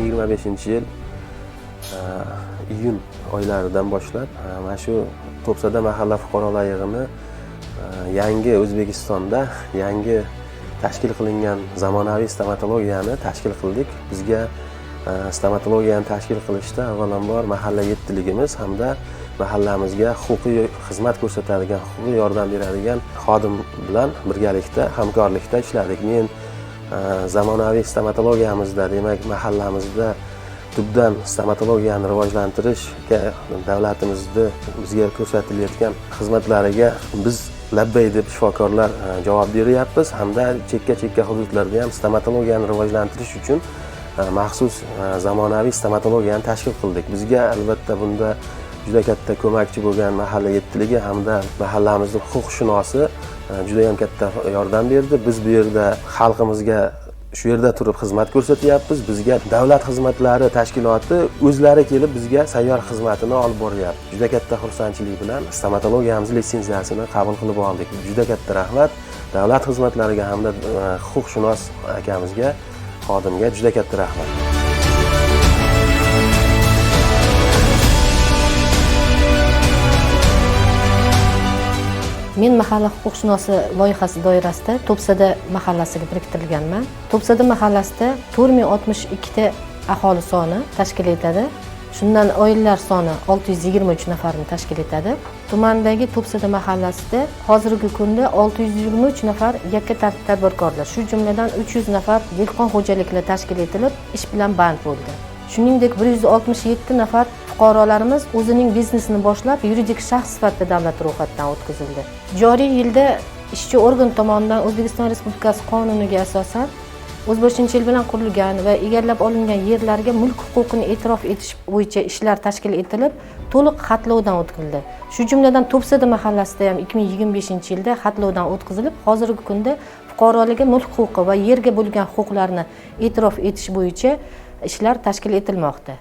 2025-yil iyun oylaridan boshlab mana shu To'psada mahalla fuqarolar yig'ini yangi O'zbekistonda yangi tashkil qilingan zamonaviy stomatologiyani tashkil qildik. Bizga stomatologiyani tashkil qilishda avvalambor mahalla yettiligimiz hamda mahallamizga huquqiy xizmat ko'rsatadigan, huquqiy yordam beradigan xodim bilan birgalikda hamkorlikda ishladik. Men zamonaviy stomatologiyamizda, demak mahallamizda tubdan stomatologiyani rivojlantirishga davlatimizda bizga ko'rsatilayotgan xizmatlariga biz labbay deb shifokorlar javob beryapmiz hamda chekka hududlarda ham stomatologiyani rivojlantirish uchun maxsus zamonaviy stomatologiyani tashkil qildik. Bizga albatta bunda juda katta ko'makchi bo'lgan mahalla yettiligi hamda mahallamizning huquqshunosi juda ham katta yordam berdi. Biz bu yerda xalqimizga shu yerda turib xizmat ko'rsatyapmiz. Bizga davlat xizmatlari tashkiloti o'zlari kelib bizga sayyor xizmatini olib boryapti. Juda katta xursandchilik bilan stomatologiyamiz litsenziyasini qabul qilib oldik. Juda katta rahmat davlat xizmatlariga hamda huquqshunos akamizga, xodimga juda katta rahmat. Men mahalla huquqshunosi loyihasi doirasida To'psada mahallasiga biriktirilganman. To'psada mahallasida 4062 ta aholi soni tashkil etadi. Shundan oilalar soni 623 nafarni tashkil etadi. Tumandagi To'psada mahallasida hozirgi kunda 623 nafar yakka tadbirkorlar, shu jumladan 300 nafar dehqon xo'jaliklari tashkil etilib, ish bilan band bo'ldi. Shuningdek 167 nafar fuqarolarimiz o'zining biznesini boshlab, yuridik shaxs sifatida davlat ro'yxatidan o'tkazildi. Joriy yilda ishchi organ tomonidan O'zbekiston Respublikasi qonuniga asosan o'zboshimchalik bilan qurilgan va egallab olingan yerlarga mulk huquqini e'tirof etish bo'yicha ishlar tashkil etilib, to'liq xatlovdan o'tkazildi. Shu jumladan To'psada mahallasida ham 2025-yilda xatlovdan o'tkazilib, hozirgi kunda fuqarolarga mulk huquqi va yerga bo'lgan huquqlarini e'tirof etish bo'yicha ishlar tashkil etilmoqda.